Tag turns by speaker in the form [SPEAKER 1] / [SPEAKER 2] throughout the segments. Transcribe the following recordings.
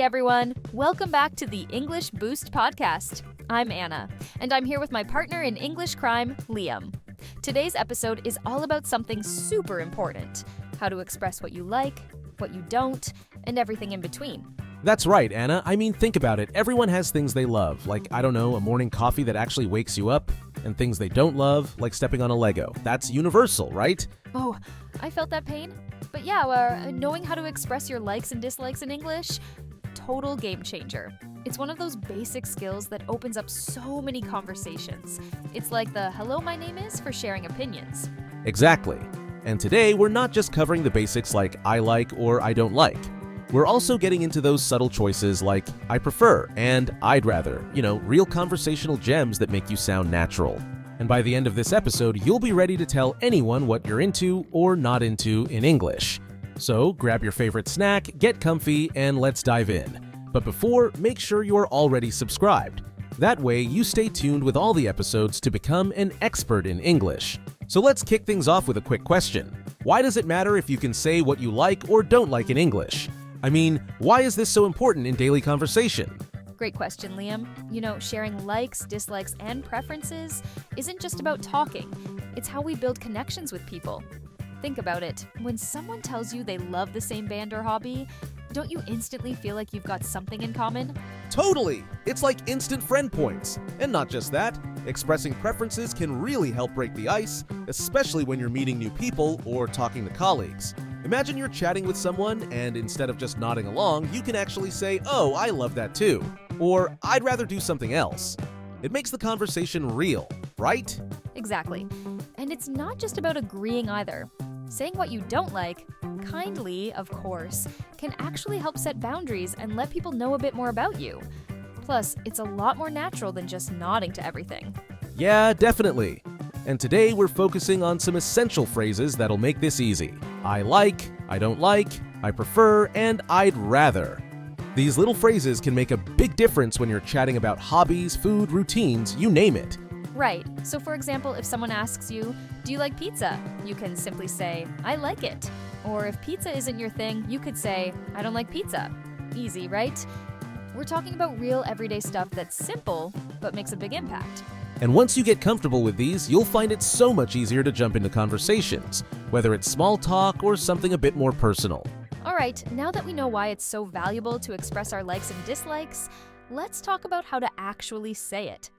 [SPEAKER 1] everyone. Welcome back to the English Boost podcast. I'm Anna, and I'm here with my partner in English crime, Liam. Today's episode is all about something super important: how to express what you like, what you don't, and everything in between.
[SPEAKER 2] That's right, Anna. I mean, think about it. Everyone has things they love, like, I don't know, a morning coffee that actually wakes you up, and things they don't love, like stepping on a Lego. That's universal, right?
[SPEAKER 1] Oh, I felt that pain. But yeah, knowing how to express your likes and dislikes in English, total game changer. It's one of those basic skills that opens up so many conversations. It's like the hello, my name is for sharing opinions.
[SPEAKER 2] Exactly. And today, we're not just covering the basics like I like or I don't like. We're also getting into those subtle choices like I prefer and I'd rather, real conversational gems that make you sound natural. And by the end of this episode, you'll be ready to tell anyone what you're into or not into in English. So grab your favorite snack, get comfy, and let's dive in. But before, make sure you're already subscribed. That way, you stay tuned with all the episodes to become an expert in English. So let's kick things off with a quick question. Why does it matter if you can say what you like or don't like in English? I mean, why is this so important in daily conversation?
[SPEAKER 1] Great question, Liam. Sharing likes, dislikes, and preferences isn't just about talking. It's how we build connections with people. Think about it. When someone tells you they love the same band or hobby, don't you instantly feel like you've got something in common?
[SPEAKER 2] Totally! It's like instant friend points. And not just that, expressing preferences can really help break the ice, especially when you're meeting new people or talking to colleagues. Imagine you're chatting with someone and instead of just nodding along, you can actually say, "Oh, I love that too," or "I'd rather do something else." It makes the conversation real, right?
[SPEAKER 1] Exactly. And it's not just about agreeing either. Saying what you don't like, kindly, of course, can actually help set boundaries and let people know a bit more about you. Plus, it's a lot more natural than just nodding to everything.
[SPEAKER 2] Yeah, definitely. And today we're focusing on some essential phrases that'll make this easy. I like, I don't like, I prefer, and I'd rather. These little phrases can make a big difference when you're chatting about hobbies, food, routines, you name it.
[SPEAKER 1] Right. So for example, if someone asks you, "Do you like pizza?" you can simply say, "I like it." Or if pizza isn't your thing, you could say, "I don't like pizza." Easy, right? We're talking about real everyday stuff that's simple, but makes a big impact.
[SPEAKER 2] And once you get comfortable with these, you'll find it so much easier to jump into conversations, whether it's small talk or something a bit more personal.
[SPEAKER 1] All right, now that we know why it's so valuable to express our likes and dislikes, let's talk about how to actually say it.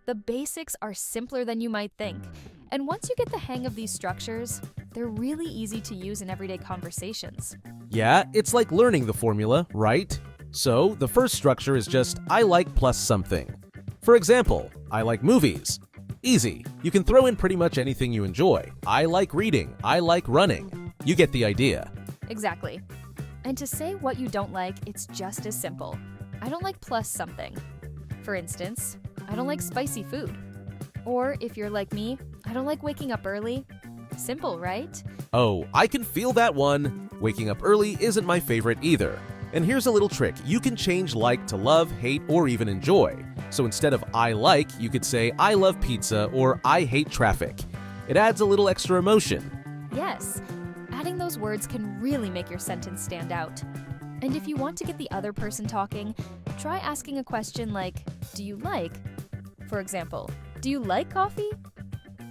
[SPEAKER 1] The basics are simpler than you might think, and once you get the hang of these structures, they're really easy to use in everyday conversations.
[SPEAKER 2] Yeah, it's like learning the formula, right? So, the first structure is just I like plus something. For example, I like movies. Easy. You can throw in pretty much anything you enjoy. I like reading. I like running. You get the idea.
[SPEAKER 1] Exactly. And to say what you don't like, it's just as simple. I don't like plus something. For instance, I don't like spicy food. Or if you're like me, I don't like waking up early. Simple, right?
[SPEAKER 2] Oh, I can feel that one. Waking up early isn't my favorite either. And here's a little trick. You can change like to love, hate, or even enjoy. So instead of I like, you could say I love pizza or I hate traffic. It adds a little extra emotion.
[SPEAKER 1] Yes. Adding those words can really make your sentence stand out. And if you want to get the other person talking, try asking a question like, "Do you like?" For example, "Do you like coffee?"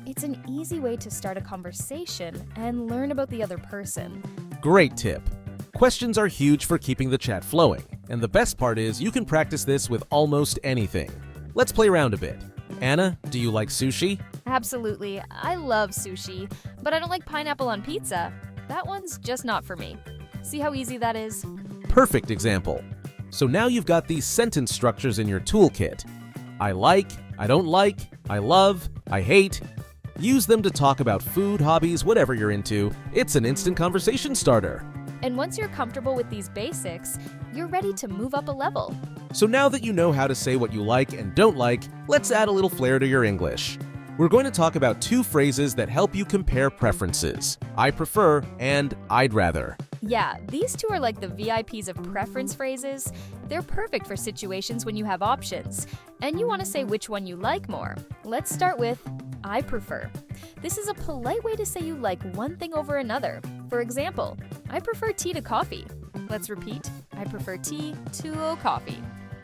[SPEAKER 1] It's an easy way to start a conversation and learn about the other person.
[SPEAKER 2] Great tip. Questions are huge for keeping the chat flowing. And the best part is you can practice this with almost anything. Let's play around a bit. Anna, do you like sushi?
[SPEAKER 1] Absolutely. I love sushi, but I don't like pineapple on pizza. That one's just not for me. See how easy that is?
[SPEAKER 2] Perfect example. So now you've got these sentence structures in your toolkit. I like, I don't like, I love, I hate. Use them to talk about food, hobbies, whatever you're into. It's an instant conversation starter.
[SPEAKER 1] And once you're comfortable with these basics, you're ready to move up a level.
[SPEAKER 2] So now that you know how to say what you like and don't like, let's add a little flair to your English. We're going to talk about two phrases that help you compare preferences. I prefer and I'd rather.
[SPEAKER 1] Yeah, these two are like the VIPs of preference phrases. They're perfect for situations when you have options, and you want to say which one you like more. Let's start with I prefer. This is a polite way to say you like one thing over another. For example, I prefer tea to coffee. Let's repeat. I prefer tea to coffee.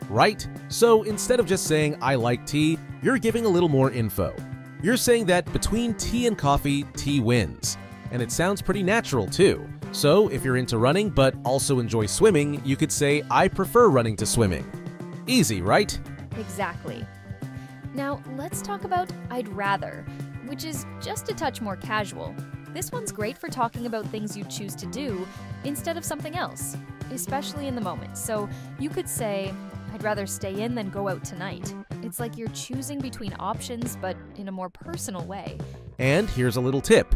[SPEAKER 2] Right? So instead of just saying I like tea, you're giving a little more info. You're saying that between tea and coffee, tea wins. And it sounds pretty natural too. So if you're into running but also enjoy swimming, you could say I prefer running to swimming. Easy, right?
[SPEAKER 1] Exactly. Now, let's talk about I'd rather, which is just a touch more casual. This one's great for talking about things you choose to do instead of something else, especially in the moment. So you could say, I'd rather stay in than go out tonight. It's like you're choosing between options, but in a more personal way.
[SPEAKER 2] And here's a little tip.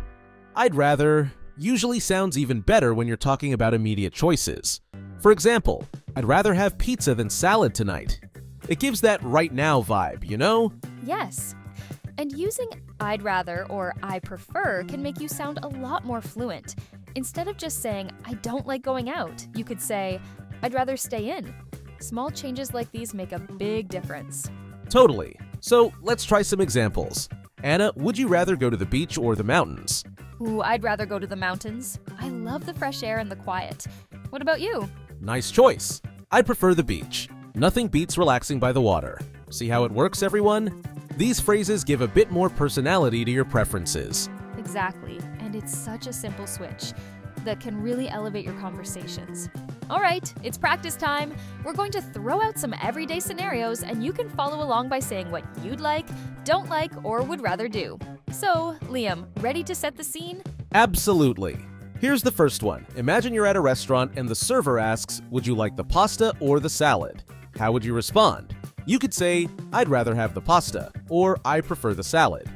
[SPEAKER 2] I'd rather usually sounds even better when you're talking about immediate choices. For example, I'd rather have pizza than salad tonight. It gives that right now vibe, you know?
[SPEAKER 1] Yes. And using I'd rather or I prefer can make you sound a lot more fluent. Instead of just saying, I don't like going out, you could say, I'd rather stay in. Small changes like these make a big difference.
[SPEAKER 2] Totally. So let's try some examples. Anna, would you rather go to the beach or the mountains?
[SPEAKER 1] Ooh, I'd rather go to the mountains. I love the fresh air and the quiet. What about you?
[SPEAKER 2] Nice choice. I prefer the beach. Nothing beats relaxing by the water. See how it works, everyone? These phrases give a bit more personality to your preferences.
[SPEAKER 1] Exactly, and it's such a simple switch that can really elevate your conversations. All right, it's practice time. We're going to throw out some everyday scenarios, and you can follow along by saying what you'd like, don't like, or would rather do. So, Liam, ready to set the scene?
[SPEAKER 2] Absolutely. Here's the first one. Imagine you're at a restaurant and the server asks, would you like the pasta or the salad? How would you respond? You could say, I'd rather have the pasta, or I prefer the salad.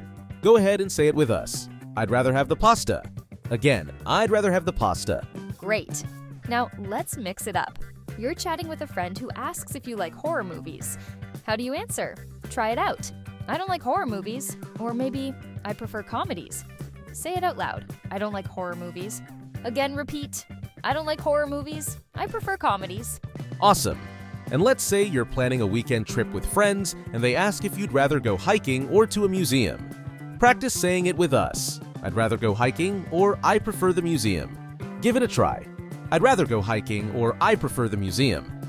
[SPEAKER 2] Go ahead and say it with us. I'd rather have the pasta. Again, I'd rather have the pasta.
[SPEAKER 1] Great. Now, let's mix it up. You're chatting with a friend who asks if you like horror movies. How do you answer? Try it out. I don't like horror movies. Or maybe, I prefer comedies. Say it out loud. I don't like horror movies. Again, repeat. I don't like horror movies. I prefer comedies.
[SPEAKER 2] Awesome. And let's say you're planning a weekend trip with friends and they ask if you'd rather go hiking or to a museum. Practice saying it with us. I'd rather go hiking or I prefer the museum. Give it a try. I'd rather go hiking or I prefer the museum.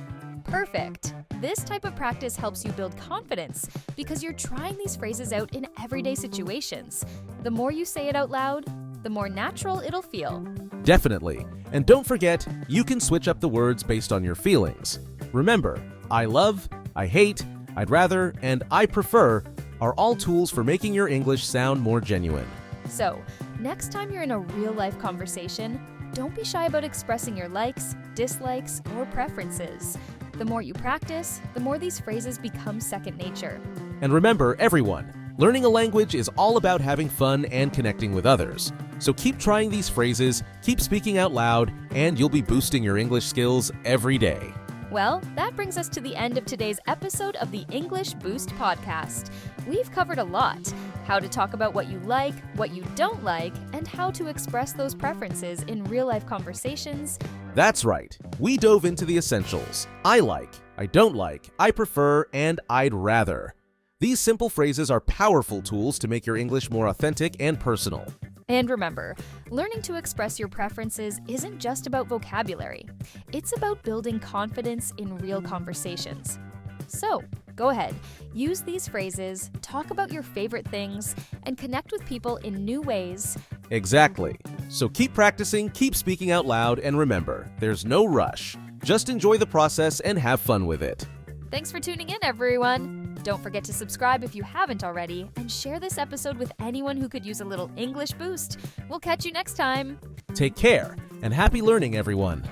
[SPEAKER 1] Perfect. This type of practice helps you build confidence because you're trying these phrases out in everyday situations. The more you say it out loud, the more natural it'll feel.
[SPEAKER 2] Definitely. And don't forget, you can switch up the words based on your feelings. Remember, I love, I hate, I'd rather, and I prefer are all tools for making your English sound more genuine.
[SPEAKER 1] So, next time you're in a real-life conversation, don't be shy about expressing your likes, dislikes, or preferences. The more you practice, the more these phrases become second nature.
[SPEAKER 2] And remember, everyone, learning a language is all about having fun and connecting with others. So keep trying these phrases, keep speaking out loud, and you'll be boosting your English skills every day.
[SPEAKER 1] Well, that brings us to the end of today's episode of the English Boost podcast. We've covered a lot: how to talk about what you like, what you don't like, and how to express those preferences in real-life conversations.
[SPEAKER 2] That's right. We dove into the essentials. I like, I don't like, I prefer, and I'd rather. These simple phrases are powerful tools to make your English more authentic and personal.
[SPEAKER 1] And remember, learning to express your preferences isn't just about vocabulary. It's about building confidence in real conversations. So, go ahead, use these phrases, talk about your favorite things, and connect with people in new ways.
[SPEAKER 2] Exactly. So keep practicing, keep speaking out loud, and remember, there's no rush. Just enjoy the process and have fun with it.
[SPEAKER 1] Thanks for tuning in, everyone. Don't forget to subscribe if you haven't already, and share this episode with anyone who could use a little English boost. We'll catch you next time.
[SPEAKER 2] Take care, and happy learning, everyone.